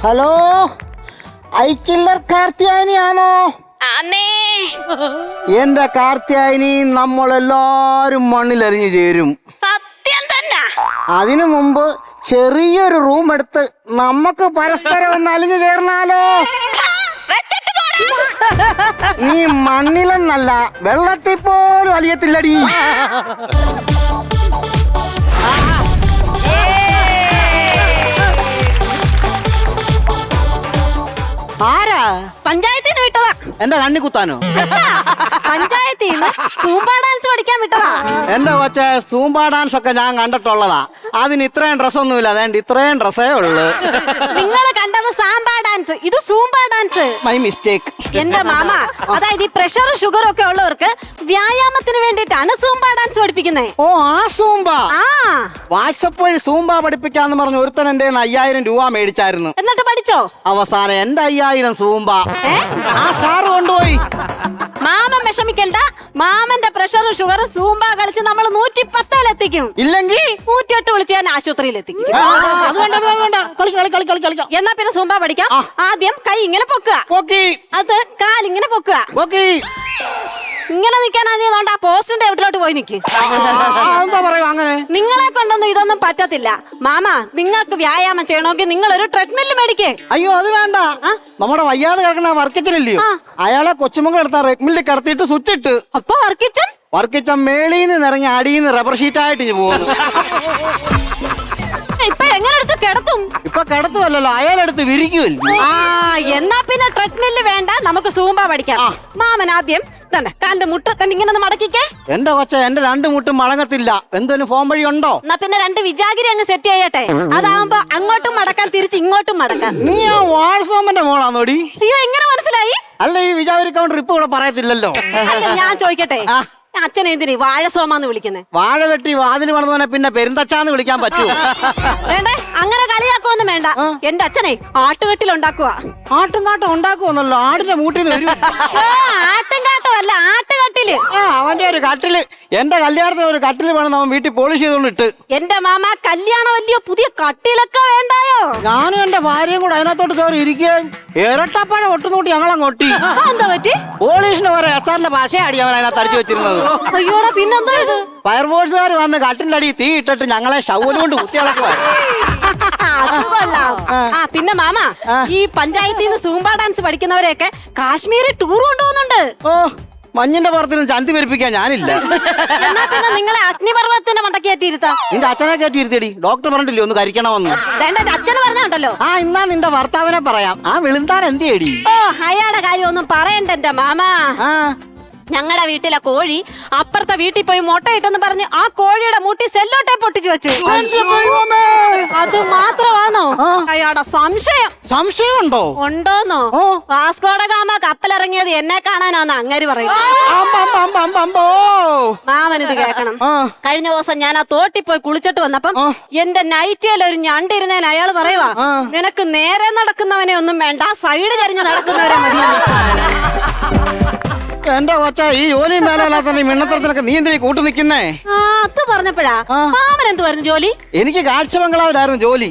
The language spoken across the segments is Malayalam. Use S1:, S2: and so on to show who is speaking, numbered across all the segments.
S1: ഹലോ, ഐക്കില്ലർ കാർത്തിയാനിയാണോ? എന്റെ കാർത്തിയാനി, നമ്മളെല്ലാരും മണ്ണിലെറിഞ്ഞു ചേരും.
S2: സത്യം തന്നെ.
S1: അതിനു മുമ്പ് ചെറിയൊരു റൂം എടുത്ത് നമുക്ക് പരസ്പരം ഒന്ന് അലിഞ്ഞു ചേർന്നാലോ? നീ മണ്ണിലെന്നല്ല, വെള്ളത്തിൽ പോലും അലിയത്തില്ലടി. ആരാ?
S2: പഞ്ചായത്തിൽ നിന്ന് വിട്ടതാ.
S1: എന്റെ കണ്ണി കുത്താനോ?
S2: പഞ്ചായത്തിൽ നിന്ന് സൂംബാ ഡാൻസ് പഠിക്കാൻ വിട്ടതാ.
S1: എന്റെ കൊച്ചെ, സൂംബാ ഡാൻസ് ഒക്കെ ഞാൻ കണ്ടിട്ടുള്ളതാ. അതിന് ഇത്രയും ഡ്രസ്സൊന്നുമില്ല, അതേണ്ട ഇത്രയും ഡ്രസ്സേ ഉള്ളു.
S2: നിങ്ങൾ കണ്ടത് സാമ്പാ ഡാൻസ്, ഇത് സൂംബാ ഡാൻസ്.
S1: My mistake.
S2: എന്റെ മാമ, അതായത് ഈ പ്രഷറും ഷുഗറും ഒക്കെ ഉള്ളവർക്ക് വ്യായാമത്തിന് വേണ്ടിയിട്ടാണ് സൂംബാ ഡാൻസ് പഠിപ്പിക്കുന്നത്.
S1: ഓ, ആ സൂംബ.
S2: ആ,
S1: വാട്സപ്പ് വഴി സൂംബ പഠിപ്പിക്കാന്ന് പറഞ്ഞ് ഒരുത്തൻ എന്റെ 5000 രൂപ മേടിച്ചായിരുന്നു.
S2: എന്നിട്ട് പഠിച്ചോ?
S1: അവസാനം എന്റെ 5000 സൂംബ ആ സാറ് കൊണ്ടുപോയി.
S2: മാമൻ വിഷമിക്കണ്ട, മാമന്റെ പ്രഷറും ഷുഗറും സൂംബ കളിച്ച് നമ്മൾ 110-ലെത്തിക്കും.
S1: ഇല്ലെങ്കിൽ
S2: 108 വിളിച്ച് ഞാൻ ആശുപത്രിയിൽ എത്തിക്കും. എന്നാ പിന്നെ സൂംബ പഠിക്കാം. ആദ്യം കൈ ഇങ്ങനെ പൊക്കുക, അത് കാലിങ്ങനെ പൊക്കുക. ഇങ്ങനെ നിൽക്കാൻ ആദ്യം ആ പോസ്റ്റിന്റെ എവിടോട്ട് പോയി നിൽക്ക്. നിങ്ങളെ കൊണ്ടൊന്നും ഇതൊന്നും പറ്റത്തില്ല മാമ. നിങ്ങൾക്ക് വ്യായാമം ചെയ്യണമെങ്കിൽ നിങ്ങൾ ഒരു ട്രെഡ്മില്ല് മേടിക്കേ.
S1: അയ്യോ, അത് വേണ്ട. നമ്മുടെ വയ്യാതെ കിടക്കുന്ന വർക്കിച്ചനല്ലയോ, അയാളെ കൊച്ചുമകൾ എടുത്ത റെഡ്മില്ല് കിടത്തിയിട്ട് സ്വിച്ച് ഇട്ട്.
S2: അപ്പൊ വർക്കിച്ചൻ
S1: മേളീന്ന് ഇറങ്ങി അടിയിന്ന് റബ്ബർ ഷീറ്റായിട്ട് പോകുന്നു.
S2: ഇപ്പൊ എങ്ങനെ എടുത്ത് കിടത്തും?
S1: ഇപ്പൊ കിടത്തുമല്ലോ, അയാളെടുത്ത് വിരിക്കുമല്ലോ.
S2: എന്നാ പിന്നെ ട്രെഡ്മില്ല് വേണ്ട, നമുക്ക് സൂംബ പഠിക്കാം. മാമൻ ആദ്യം കാലിന്റെ മുട്ട് തന്നെ ഇങ്ങനെ മടക്കിക്കേ.
S1: എന്റെ കൊച്ച, എന്റെ 2 മുട്ടും മടങ്ങത്തില്ല. എന്തൊരു ഫോം വഴി ഉണ്ടോ?
S2: എന്നാ പിന്നെ 2 വിജാഗിരി അങ്ങ് സെറ്റ് ചെയ്യട്ടെ. അതാവുമ്പോ അങ്ങോട്ടും മടക്കാൻ, തിരിച്ച് ഇങ്ങോട്ടും മടക്കാം.
S1: നീ ആ വാൾസോമന്റെ മോളാന്നോടി?
S2: അയ്യോ, എങ്ങനെ മനസ്സിലായി?
S1: അല്ല, ഈ വിജാഗിരി കൗണ്ടർ ഇപ്പൊ ഇവിടെ പറയത്തില്ലല്ലോ.
S2: ഞാൻ ചോദിക്കട്ടെ, അച്ഛനെ എന്തിനീ വാഴസോമാന്ന് വിളിക്കുന്നത്?
S1: വാഴ വെട്ടി വാതിൽ പണിതവനെ പിന്നെ പെരുന്തച്ചാന്ന് വിളിക്കാൻ പറ്റുമോ?
S2: വേണ്ടേ, അങ്ങനെ കളിയാക്കൊന്നും വേണ്ട. എന്റെ അച്ഛനെ ആട്ടുകെട്ടിലുണ്ടാക്കുക.
S1: ആട്ടുംകാട്ടം ഉണ്ടാക്കുവന്നല്ലോ, ആടിന്റെ മൂട്ടിന്ന് വരും.
S2: ആട്ടുംകാട്ടം അല്ല, ആട്ടുകട്ടില്.
S1: അവന്റെ ഒരു കട്ടില്. എന്റെ കല്യാണത്തിന് ഒരു കട്ടില് വേണം അവൻ വീട്ടിൽ പോളിഷ് ചെയ്തോണ്ടിട്ട്.
S2: എന്റെ മാമ, കല്യാണം വലിയ പുതിയ കട്ടിലൊക്കെ വേണ്ടായോ?
S1: ഞാനും എന്റെ ഭാര്യയും കൂടെ അതിനകത്തോട്ട് കയറി ഇരിക്കുകയും ഇരട്ടപ്പഴം ഒട്ടുനൂട്ടി ഞങ്ങളങ്ങോട്ടി.
S2: എന്താ പറ്റി?
S1: പോളീഷിന് വരെ എസ്ആറിന്റെ ഭാഷയാടി അവൻ അതിനകത്ത് അടിച്ചു വെച്ചിരുന്നത്.
S2: അയ്യോടാ, പിന്നെന്താ ഇത്?
S1: ഫയർഫോഴ്സുകാർ വന്ന് കട്ടിന്റെ അടി തീ ഇട്ടിട്ട് ഞങ്ങളെ ഷവല് കൊണ്ട് കുത്തിയളക്കുവാ.
S2: പിന്നെ മാമ, ഈ പഞ്ചായത്തിൽ നിന്ന് സൂംബ ഡാൻസ് പഠിക്കുന്നവരെയൊക്കെ കാശ്മീരിൽ ടൂർ കൊണ്ടുപോകുന്നുണ്ട്.
S1: ഓ, മഞ്ഞിന്റെ പുറത്തിന് ചന്തി പെരുപ്പിക്കാൻ ഞാനില്ല.
S2: എന്നാ പിന്നെ നിങ്ങളെ അഗ്നിപർവ്വതത്തിന്റെ മണ്ടക്ക് കയറ്റിയിരുത്താം.
S1: നിന്റെ അച്ഛനെ കയറ്റിയിരുത്തേടി, ഡോക്ടർ പറഞ്ഞില്ലേ ഒന്ന് കരിക്കണമെന്ന്.
S2: അച്ഛന് പറഞ്ഞുണ്ടല്ലോ.
S1: ഇന്നാ നിന്റെ ഭർത്താവിനെ പറയാം. വിളുന്താൻ എന്തിയടി?
S2: ഓ, അയാളുടെ കാര്യം ഒന്നും പറയണ്ട എന്റെ മാമ. ഞങ്ങളുടെ വീട്ടിലെ കോഴി അപ്പുറത്തെ വീട്ടിൽ പോയി മുട്ടയിട്ടെന്ന് പറഞ്ഞ് ആ കോഴിയുടെ മുട്ടി സെല്ലോ ടേപ്പ് ഒട്ടിച്ചു വെച്ചു. അത് മാത്രമാണോ അയാളുടെ
S1: സംശയമുണ്ടോ?
S2: ഉണ്ടോന്നോ? വാസ്കോഡ ഗാമ കപ്പലിറങ്ങിയത് എന്നെ കാണാനാന്ന് അങ്ങേര് പറയും. മാമനിത് കേക്കണം. കഴിഞ്ഞ ദിവസം ഞാൻ ആ തോട്ടിൽ പോയി കുളിച്ചിട്ട് വന്നപ്പം എന്റെ നൈറ്റിയിൽ ഒരു ഞണ്ടിരുന്നേന് അയാൾ പറയുവാ, നിനക്ക് നേരെ നടക്കുന്നവനെ ഒന്നും വേണ്ട, സൈഡ് ചരിഞ്ഞ് നടക്കുന്നവരെ മതി.
S1: എന്റെ കൊച്ച, ഈ ജോലി മേലാത്ത മിണ്ണത്തരത്തിനൊക്കെ നീ എന്തിനാ കൂട്ടു നിൽക്കുന്നേ?
S2: അത് പറഞ്ഞപ്പോഴാ മാമൻ എന്ത് പറഞ്ഞു ജോലി?
S1: എനിക്ക് കാഴ്ച ബംഗ്ലാവിലായിരുന്നു ജോലി.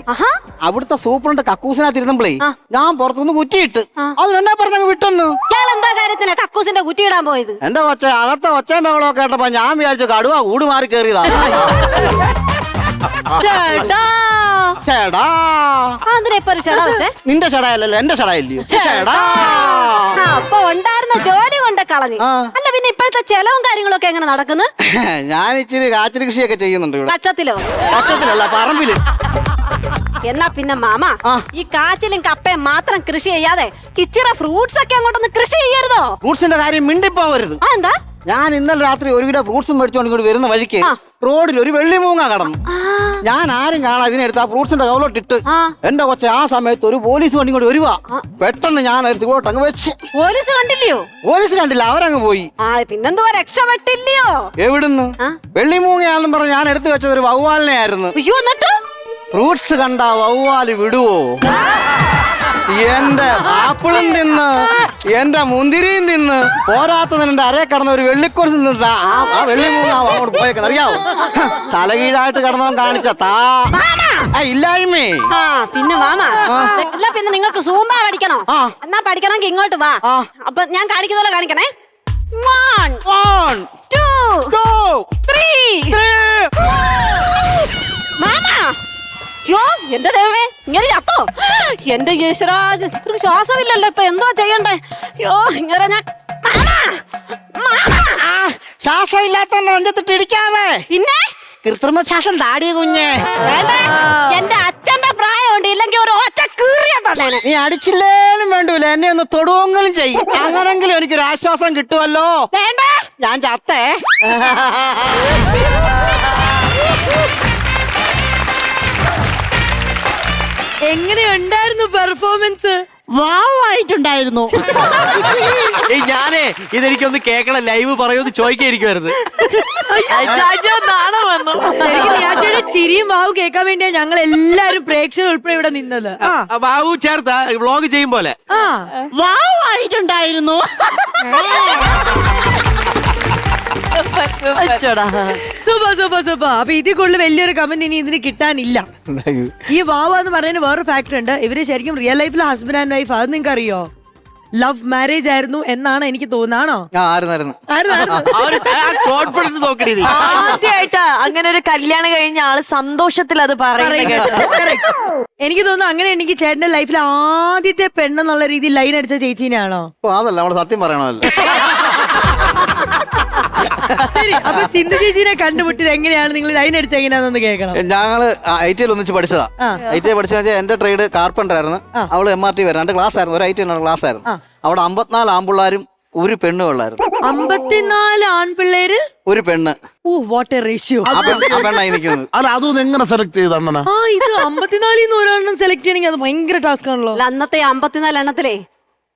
S1: അവിടുത്തെ സൂപ്രണ്ട് കക്കൂസിനകത്തിരുന്നപ്പോഴേ ഞാൻ പുറത്തുനിന്ന് കുറ്റിയിട്ട് അതിനെന്നെ പറഞ്ഞങ്ങ് വിട്ടെന്നു.
S2: ഇയാൾ എന്താ കാര്യത്തിനാ കക്കൂസിന്റെ കുറ്റിയിടാൻ പോയത്?
S1: എന്റെ കൊച്ച, അകത്തെ ഒച്ചയും ബഹളമൊക്കെ കേട്ടപ്പോ ഞാൻ വിചാരിച്ചു കടുവ ഊട് മാറി കയറിയതാ. നിന്റെ ഷടയല്ലല്ലോ, എന്റെ ഷടയല്ലയോ?
S2: അപ്പൊ ഉണ്ടായിരുന്ന ജോലി കൊണ്ട് കളഞ്ഞു. അല്ല പിന്നെ ഇപ്പോഴത്തെ ചെലവും കാര്യങ്ങളൊക്കെ എങ്ങനെ നടക്കുന്നു?
S1: ഞാൻ ഇച്ചിരി കാച്ചിൽ കൃഷിയൊക്കെ ചെയ്യുന്നുണ്ട് ഇവിടെ.
S2: കക്ഷത്തിലല്ല,
S1: പറമ്പില്.
S2: എന്നാ പിന്നെ മാമ, ഈ കാച്ചിലും കപ്പയും മാത്രം കൃഷി ചെയ്യാതെ ഇച്ചിരി ഫ്രൂട്ട്സ് ഒക്കെ അങ്ങോട്ടൊന്ന് കൃഷി ചെയ്യരുതോ?
S1: ഫ്രൂട്ട്സിന്റെ കാര്യം മിണ്ടിപ്പോവരുത്.
S2: എന്താ?
S1: ഞാൻ ഇന്നലെ രാത്രി 1 കിലോ ഫ്രൂട്ട്സും മേടിച്ചോണ്ട് ഇങ്ങോട്ട് വരുന്ന വഴിക്ക് റോഡിൽ ഒരു വെള്ളിമൂങ്ങ കടന്നു. ഞാൻ ആരും കാണാൻ ഇതിനെടുത്ത് ആ ഫ്രൂട്ട്സിന്റെ കവലോട്ടിട്ട് എന്റെ കൊച്ചെ, ആ സമയത്ത് ഒരു പോലീസ് വണ്ടി കൊണ്ട് വരുവാ. പെട്ടെന്ന് ഞാൻ എടുത്ത് ഇങ്ങോട്ട് അങ്ങ് വെച്ച്.
S2: പോലീസ് കണ്ടില്ലയോ?
S1: പോലീസ് കണ്ടില്ല, അവരങ്ങ് പോയി.
S2: പിന്നെന്തുവാ, രക്ഷപ്പെട്ടില്ലയോ?
S1: എവിടുന്ന്? വെള്ളിമൂങ്ങയാണെന്നും പറഞ്ഞ് ഞാൻ എടുത്തു വെച്ചത് ഒരു വവ്വാലിനെ ആയിരുന്നു.
S2: എന്നിട്ട്
S1: ഫ്രൂട്ട്സ് കണ്ട വവ്വാല് വിടുവോ? എന്റെ ആപ്പിളും തിന്ന് എന്റെ മുന്തിരിയും തിന്ന് പോരാത്തതിന് എന്റെ അരയെ കടന്ന ഒരു വെള്ളിക്കുറിച്ച് നിന്നിട്ട് ആ വെള്ളി മൂന്നാവും അങ്ങോട്ട് പോയേക്കുന്നത് അറിയാവോ? തലകീഴായിട്ട് കിടന്നവൻ കാണിച്ച ഇല്ലായ്മേ.
S2: പിന്നെ മാമ ഇല്ല, പിന്നെ നിങ്ങൾക്ക് സൂമ്പ പഠിക്കണോ? എന്നാ പഠിക്കണമെങ്കിൽ ഇങ്ങോട്ട് വാ. അപ്പൊ ഞാൻ കാണിക്കുന്ന പോലെ കാണിക്കണേ. 1 2 3 മാമ. യോ എന്റെ ദൈവമേ, ഇങ്ങനെ ചത്തോ? എന്റെ യേശുരാജ്, ശ്വാസമില്ലല്ലോ ഇപ്പൊ, എന്തോ ചെയ്യണ്ടേ? യോ ഇങ്ങനെ ഞാൻ
S1: ശ്വാസം ഇല്ലാത്ത നെഞ്ചത്തിട്ട് ഇടിക്കാതെ.
S2: പിന്നെ
S1: കൃത്രിമ ശ്വാസം താടിയ കുഞ്ഞെ.
S2: എന്റെ അച്ഛന്റെ പ്രായമുണ്ട്, ഇല്ലെങ്കിൽ ഒരു ഒറ്റ കീറിയ തന്നെ.
S1: നീ അടിച്ചില്ലേലും വേണ്ടൂല, എന്നെ ഒന്ന് തൊടുവെങ്കിലും ചെയ്യും, അങ്ങനെങ്കിലും എനിക്കൊരു ആശ്വാസം കിട്ടുമല്ലോ.
S2: വേണ്ട,
S1: ഞാൻ ചത്തേ.
S3: എങ്ങനെയുണ്ടായിരുന്നു പെർഫോമൻസ്?
S4: വാവായിട്ടുണ്ടായിരുന്നു.
S5: ഞാനേ ഇതെനിക്കൊന്ന് കേക്കണം, ലൈവ് പറയുമെന്ന് ചോദിക്കായിരിക്കുമായിരുന്നു.
S3: ചിരിയും വാവും കേൾക്കാൻ വേണ്ടിയാ ഞങ്ങൾ എല്ലാരും പ്രേക്ഷകർ ഉൾപ്പെടെ ഇവിടെ നിന്നത്.
S5: ബാബു ചേർത്ത വ്ലോഗ് ചെയ്യും പോലെ
S4: വാവായിട്ടുണ്ടായിരുന്നു.
S3: അപ്പൊ ഇതിൽ കൂടുതൽ വലിയൊരു കമന്റ് ഇനി ഇതിന് കിട്ടാനില്ല. ഈ വാവ എന്ന് പറയുന്ന വേറൊരു ഫാക്ടർ ഉണ്ട്. ഇവര് ശരിക്കും റിയൽ ലൈഫിൽ ഹസ്ബൻഡ് ആൻഡ് വൈഫ്, അത് നിങ്ങൾക്ക് അറിയോ? ലവ് മാരേജ് ആയിരുന്നു എന്നാണ് എനിക്ക് തോന്നാണോ?
S5: കോൺഫിഡൻസ് നോക്കണേ.
S4: ആദ്യമായിട്ടാ അങ്ങനെ ഒരു കല്യാണം കഴിഞ്ഞ ആള് സന്തോഷത്തിൽ അത് പറയുന്നത്.
S3: എനിക്ക് തോന്നുന്നു അങ്ങനെ എനിക്ക് ചേട്ടന്റെ ലൈഫിൽ ആദ്യത്തെ പെണ്ണെന്നുള്ള രീതിയിൽ ലൈൻ അടിച്ച ചേച്ചീനാണോ?
S1: അതല്ല, നമ്മള് സത്യം പറയണമല്ലോ.
S3: ശരി, അപ്പൊ സിന്ധു ചേച്ചീനെ കണ്ടുമുട്ടിയത് എങ്ങനെയാണ്? നിങ്ങൾ ലൈൻ അടിച്ചത് എങ്ങനെയാണെന്ന് കേൾക്കണം.
S1: ഞങ്ങള് ITL ഒന്നിച്ച് പഠിച്ചതാ. ITL പഠിച്ചത് എന്റെ ട്രേഡ് കാർപ്പൻ്റർ ആയിരുന്നു, അവള് MRT വരെ. 2 ക്ലാസ് ആയിരുന്നു, ഒരു ITL ക്ലാസ് ആയിരുന്നു. അവിടെ 54 ആൺപിള്ളാരും ഒരു പെണ്ണും ഉള്ളായിരുന്നു.
S3: 54 ആൺപിള്ളേര് ഒരു പെണ്ണ്. Oh what a ratio.
S1: പെണ്ണായി നിൽക്കുന്നത്.
S6: അല്ല, അതൊന്നും എങ്ങനെ സെലക്ട് ചെയ്ത് അണ്ണനാ?
S3: ഇത് 54 ഒരെണ്ണം സെലക്ട് ചെയ്യണമെങ്കിൽ അത് ഭയങ്കര ടാസ്ക് ആണല്ലോ.
S2: അന്നത്തെ 54 എണ്ണത്തിലേ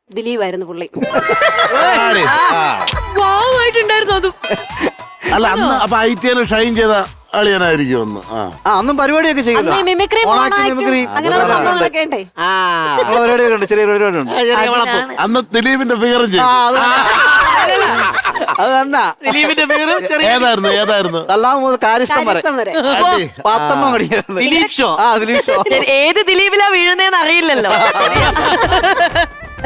S2: ദിലീപായിരുന്നു പുള്ളി.
S3: വാവായിട്ടുണ്ടായിരുന്നു അതും.
S6: അല്ല, അന്ന് അപ്പൊ ITL ഷൈൻ ചെയ്ത അളിയനായിരിക്കും ഒന്ന്.
S1: അന്നും പരിപാടിയൊക്കെ ചെയ്യുമല്ലോ.
S6: അന്ന് ദിലീപിന്റെ ഫിഗറും ചെയ്യും.
S1: അത് തന്നെ.
S5: ദിലീപിന്റെ പേരും
S6: ഏതായിരുന്നു?
S1: കാര്യസ്ഥം വരെ 10 പഠിക്കായിരുന്നു.
S5: ദിലീപ് ഷോ.
S1: ദിലീപ് ഷോ.
S4: ഏത് ദിലീപിലാ വീഴുന്നേന്ന് അറിയില്ലല്ലോ.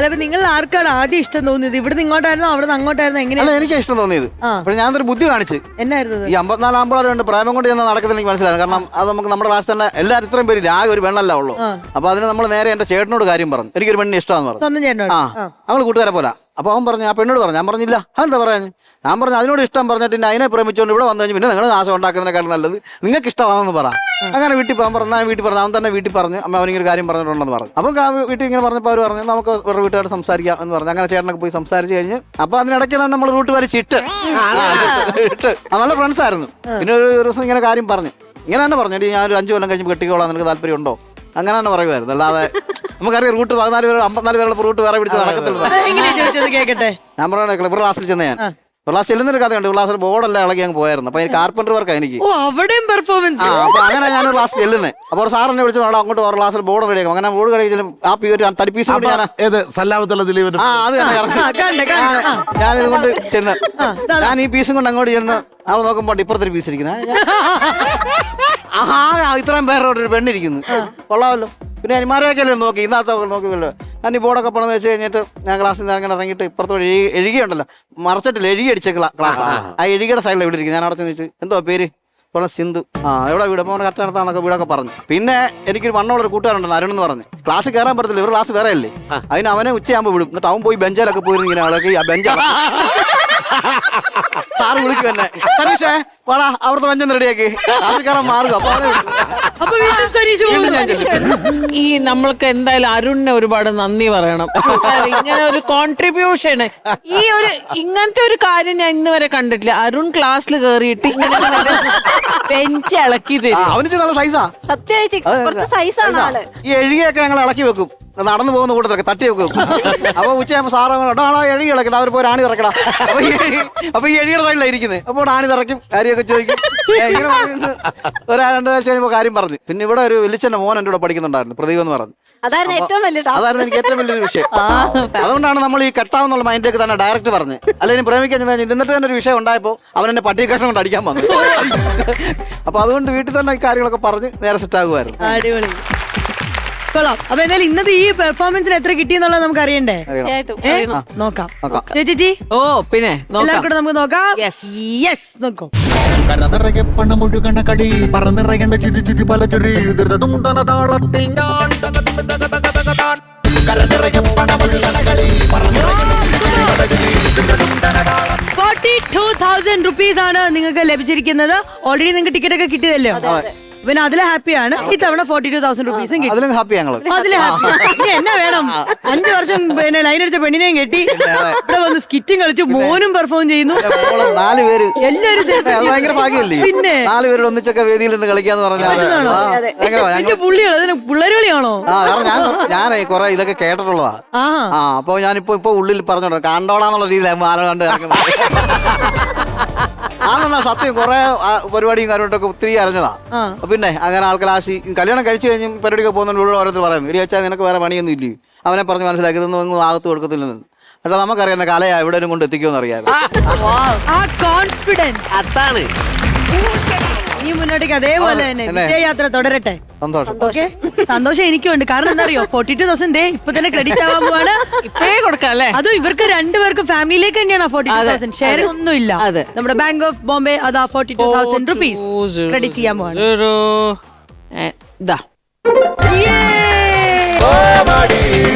S3: അല്ല, നിങ്ങൾ ആർക്കാണ് ആദ്യം ഇഷ്ടം തോന്നിയത്? ഇവിടുന്ന് ഇങ്ങോട്ടായിരുന്നോ അവിടെ നിന്ന് അങ്ങോട്ടായിരുന്നോ? എങ്ങനെയാണ്?
S1: എനിക്ക് ഇഷ്ടം തോന്നിയത്. അപ്പോൾ ഞാനൊരു ബുദ്ധി കാണിച്ച്.
S3: എന്നായിരുന്നു?
S1: ഈ 54 ആകുമ്പോഴുണ്ട് പ്രേമം കൊണ്ട് ചെന്ന് നടക്കത്തില്ല, എനിക്ക് മനസ്സിലായത്. കാരണം അത് നമുക്ക് നമ്മുടെ ക്ലാസ് തന്നെ എല്ലാവരും ഇത്രയും പേരില്ല, ആകെ ഒരു പെണ്ണല്ല ഉള്ളൂ. അപ്പൊ അതിന് നമ്മൾ നേരെ എന്റെ ചേട്ടനോട് കാര്യം പറഞ്ഞു, എനിക്കൊരു പെണ്ണിനെ ഇഷ്ടമാണെന്ന് പറഞ്ഞു.
S3: സ്വന്തം ചേട്ടനോട്?
S1: അവള് കൂട്ടുകാരെ പോലെ. അപ്പൊ അവൻ പറഞ്ഞു, ആ പെണ്ണോട് പറഞ്ഞു. ഞാൻ പറഞ്ഞില്ല. അതെന്താ പറയാൻ? ഞാൻ പറഞ്ഞു അതിനോട് ഇഷ്ടം പറഞ്ഞിട്ട് അതിനെ പ്രേമിച്ചുകൊണ്ട് ഇവിടെ വന്നു കഴിഞ്ഞാൽ പിന്നെ നിങ്ങൾ ആശം ഉണ്ടാക്കുന്നതിനേക്കാൾ നല്ലത് നിങ്ങൾക്ക് ഇഷ്ടമാണെന്ന് പറ. അങ്ങനെ വീട്ടിൽ പോകാൻ പറഞ്ഞു. വീട്ടിൽ പറഞ്ഞു. അവൻ തന്നെ വീട്ടിൽ പറഞ്ഞു, അമ്മ അവനിങ്ങനെ കാര്യം പറഞ്ഞിട്ടുണ്ടെന്ന് പറഞ്ഞു. അപ്പം വീട്ടിൽ ഇങ്ങനെ പറഞ്ഞപ്പോൾ അവർ പറഞ്ഞു നമുക്ക് വേറെ വീട്ടുകാരോട് സംസാരിക്കാം എന്ന് പറഞ്ഞു. അങ്ങനെ ചേട്ടനൊക്കെ പോയി സംസാരിച്ച് കഴിഞ്ഞ് അപ്പൊ അതിനിടയ്ക്ക് തന്നെ നമ്മൾ റൂട്ട് വരച്ചിട്ട് നല്ല ഫ്രണ്ട്സ് ആയിരുന്നു. പിന്നെ ഒരു ദിവസം ഇങ്ങനെ കാര്യം പറഞ്ഞു, ഇങ്ങനെ തന്നെ പറഞ്ഞു, ഞാൻ ഒരു 5 കൊല്ലം കഴിഞ്ഞ് കെട്ടിക്കോളാം, നിനക്ക് താല്പര്യം ഉണ്ടോ? അങ്ങനെ തന്നെ പറയുമായിരുന്നു. അല്ലാതെ നമുക്കറിയാം റൂട്ട് 14 പേര് 54 പേരുടെ റൂട്ട് വേറെ പിടിച്ച് നടക്കത്തില്ല.
S3: കേക്കട്ടെ.
S1: ഞാൻ പറഞ്ഞ ക്ലാസ്സിൽ ചെന്ന് ഞാൻ ക്ലാസ് ചെല്ലുന്നൊരു കഥയുണ്ട്. ക്ലാസ്സിൽ ബോർഡെല്ലാം ഇളകി അങ്ങ് പോയായിരുന്നു. അപ്പൊ കാർപ്പൻ്റർ വർക്ക് എനിക്ക്.
S3: പെർഫോമൻസ്.
S1: അപ്പൊ അങ്ങനെ ഞാൻ ക്ലാസ് ചെല്ലുന്നത്. അപ്പോൾ സാറിനെ വിളിച്ചു അങ്ങോട്ട് ഒരു ക്ലാസ്സിൽ ബോർഡ് റെഡിയാക്കും. അങ്ങനെ ബോർഡ് കഴിച്ചാലും ആ തടിപ്പീസ് കൊണ്ട് ഞാൻ അത് ഞാനിത് കൊണ്ട് ചെന്ന് ഞാൻ ഈ പീസും കൊണ്ട് അങ്ങോട്ട് ചെന്ന് അവൾ നോക്കുമ്പോൾ ഇപ്പുറത്തൊരു പീസ് ഇരിക്കുന്നത്. ഇത്രയും പേരോട് ഒരു പെണ്ണിരിക്കുന്നു, കൊള്ളാമല്ലോ. പിന്നെ അനിമാരെയൊക്കെ അല്ലേ നോക്കി, ഇന്നത്തെ നോക്കിയല്ലോ. ഞാൻ ഈ ബോർഡൊക്കെ പണെന്ന് വെച്ച് കഴിഞ്ഞിട്ട് ഞാൻ ക്ലാസ്സിൽ നിന്ന് അങ്ങനെ ഇറങ്ങിയിട്ട് ഇപ്പുറത്തോട് എഴുകിയുണ്ടല്ലോ, മറച്ചിട്ടില്ല, എഴുകി അടിച്ച ക്ലാസ്. ആ എഴുകിയുടെ സൈഡിൽ ഇവിടെ ഇരിക്കും. ഞാൻ അവിടെ ചോദിച്ചു എന്തോ പേര് പറഞ്ഞു, സിന്ധു. എവിടെ വീട്? അപ്പോൾ കറക്റ്റ് നടത്താന്നൊക്കെ വീടൊക്കെ പറഞ്ഞു. പിന്നെ എനിക്കൊരു വണ്ണമുള്ളൊരു കൂട്ടുകാരുണ്ടല്ലോ, അരുൺ എന്ന് പറഞ്ഞു. ക്ലാസ് കയറാൻ പറ്റത്തില്ല, ഇവർ ക്ലാസ് വേറെ അല്ലേ. അതിന് അവനെ ഉച്ചയാകുമ്പോൾ വിടും. എന്നിട്ട് അവൻ പോയി ബെഞ്ചിലൊക്കെ പോയിരുന്നു ഇങ്ങനെ ആളൊക്കെ ആ ബെഞ്ച് സാറ് വിളിക്കും എന്നെ, സനീഷേ വാടാ അവിടുത്തെ ബെഞ്ചൊന്ന് റെഡിയാക്കി, അത് കയറാൻ മാറുക.
S7: ഈ നമ്മൾക്ക് എന്തായാലും അരുണിനെ ഒരുപാട് നന്ദി പറയണം. ഇങ്ങനെ ഒരു കോൺട്രിബ്യൂഷൻ, ഈ ഒരു ഇങ്ങനത്തെ ഒരു കാര്യം ഞാൻ ഇന്ന് വരെ കണ്ടിട്ടില്ല. അരുൺ ക്ലാസ്സിൽ കയറിയിട്ട് ഇങ്ങനെ ബെഞ്ച് ഇളക്കി തരും.
S1: അവന് നല്ല സൈസാ,
S2: സത്യമായിട്ട് കുറച്ച് സൈസാണ് ആള്.
S1: ഈ എഴുകിയൊക്കെ ഞങ്ങൾ ഇളക്കി വെക്കും. നടന്നു പോകുന്ന കൂട്ടത്തിലൊക്കെ തട്ടി വെക്കും. അപ്പൊ ഉച്ചയാകുമ്പോ സാറ് ആണോ എഴി കിടക്കണ്ട, അവർ പോയി ആണി തിറക്കടാ. അപ്പൊ ഈ എഴിയുടെ സൈഡിലാണ് ഇരിക്കുന്നത്. അപ്പോൾ ആണി തിറക്കും, കാര്യമൊക്കെ ചോദിക്കും. ഇങ്ങനെ പറയുന്നത് ഒരു 2 ആഴ്ച കഴിയുമ്പോൾ കാര്യം പറഞ്ഞു. പിന്നെ ഇവിടെ ഒരു വലിച്ചന്റെ മോൻ എൻ്റെ കൂടെ പഠിക്കുന്നുണ്ടായിരുന്നു, പ്രദീപ് എന്ന് പറഞ്ഞു.
S2: അതായിരുന്നു ഏറ്റവും വലിയ task.
S1: അതായിരുന്നു എനിക്ക് ഏറ്റവും വലിയൊരു വിഷയം. അതുകൊണ്ടാണ് നമ്മൾ ഈ കെട്ടാവുന്നുള്ള മൈൻഡിലേക്ക് തന്നെ ഡയറക്റ്റ് പറഞ്ഞ്. അല്ലെങ്കിൽ പ്രേമിക്കാൻ ചെന്ന് എന്നിട്ട് തന്നെ ഒരു വിഷയം ഉണ്ടായപ്പോ അവൻ എന്നെ പട്ടി കഷ്ണം കൊണ്ട് അടിക്കാൻ വന്നു. അപ്പൊ അതുകൊണ്ട് വീട്ടിൽ തന്നെ ഈ കാര്യങ്ങളൊക്കെ പറഞ്ഞ് നേരെ സെറ്റ് ആകുമായിരുന്നു.
S3: അടിപൊളി, കൊള്ളാം. അപ്പൊ എന്തായാലും ഇന്നത്തെ ഈ പെർഫോമൻസിന് എത്ര കിട്ടിയെന്നുള്ളത് നമുക്ക് അറിയണ്ടേ?
S2: തീർച്ചയായിട്ടും.
S3: നോക്കാം.
S1: നോക്കാം.
S3: ചേച്ചി
S7: ഓ പിന്നെ നോക്കാം.
S3: എല്ലാവർക്കും കൂടെ നമുക്ക് നോക്കാം.
S7: Yes.
S3: യെസ്, നോക്കൂ.
S8: കരനിറയെ പണമൊഴുകണ കളി പറന്നിറയേണ്ട ചിരി ചിരി പല ചിരി ധൃതതും തനതാളത്തിൽ ഞാൻ കരനിറയെ പണമൊഴുകണ കളി പറന്നിറയേണ്ട ചിരി ചിരി പല ചിരി ധൃതതും തനതാളം
S3: 42,000 റുപ്പീസ് ആണ് നിങ്ങൾക്ക് ലഭിച്ചിരിക്കുന്നത്. ഓൾറെഡി നിങ്ങൾക്ക് ടിക്കറ്റ് ഒക്കെ കിട്ടിയതല്ലോ, പിന്നെ അതിലെ ഹാപ്പിയാണ്. ഇത്തവണ 42,000 റുപ്പീസും കിട്ടി.
S1: അതിലും ഹാപ്പി ഞങ്ങള്.
S3: അതിലെ ഹാപ്പി. ഇനി എന്നാ വേണം? 5 വർഷം പിന്നെ ലൈൻ അടിച്ച പെണ്ണിനെയും കെട്ടി ഇവിടെ വന്ന് സ്കിറ്റും കളിച്ചു, മോനും പെർഫോം ചെയ്യുന്നു.
S1: 4 പേര്
S3: എല്ലാരും set.
S1: അത് ഭയങ്കര ഭാഗ്യമല്ലേ?
S3: പിന്നെ
S1: 4 പേര് ഒന്നിച്ചൊക്കെ വേദിയിൽ നിന്ന് കളിക്കാന്ന് പറഞ്ഞാൽ
S3: പുള്ളികൾ അതിന് പിള്ളേര് കളിയാണോ?
S1: ഞാൻ കുറെ ഇതൊക്കെ കേട്ടിട്ടുള്ളതാ.
S3: ആ
S1: അപ്പൊ ഞാനിപ്പോ ഉള്ളിൽ പറഞ്ഞോട്ടെ കണ്ടോളാന്നുള്ള രീതിയിലാണ് ആല കണ്ട് ഇറങ്ങുന്നത്. ആണെന്നാ സത്യം, കുറെ പരിപാടിയും കാര്യമായിട്ടൊക്കെ ഒത്തിരി അറിഞ്ഞതാ. പിന്നെ അങ്ങനെ ആൾക്കാർ ആശി കല്യാണം കഴിച്ചു കഴിഞ്ഞ് പരിപാടിയൊക്കെ പോകുന്നുണ്ട്. ഉള്ള ഓരോരുത്തർ പറയുന്നു, ഇടി വെച്ചാൽ നിനക്ക് വേറെ പണിയൊന്നും ഇല്ലേ? അവനെ പറഞ്ഞ് മനസ്സിലാക്കി ഇതൊന്നും ആകത്ത് കൊടുക്കത്തില്ലെന്ന്. പക്ഷെ നമുക്കറിയാവുന്ന കലയാ എവിടെയും കൊണ്ട് എത്തിക്കുമെന്ന് അറിയാം.
S3: ആ കോൺഫിഡൻസ്
S5: അതാണ്.
S3: ഈ മുന്നോട്ടേക്ക് അതേപോലെ തന്നെ വിജയയാത്ര തുടരട്ടെ.
S1: സന്തോഷം.
S3: ഓക്കെ, സന്തോഷം എനിക്കുണ്ട്. കാരണം എന്താ അറിയോ, 42,000 ഇപ്പൊ തന്നെ ക്രെഡിറ്റ് ആവാൻ പോവാണ്.
S7: ഇപ്പഴേ കൊടുക്കാം അല്ലേ?
S3: അതും ഇവർക്ക് 2 പേർക്കും ഫാമിലിയിലേക്ക് തന്നെയാണ് 42,000. ഷെയർ ഒന്നും ഇല്ല.
S7: അതെ.
S3: നമ്മുടെ ബാങ്ക് ഓഫ് ബോംബെ അതാ 42,000 റുപ്പീസ് ക്രെഡിറ്റ് ചെയ്യാൻ പോവാണ്.
S7: ഇതാ
S3: Yay!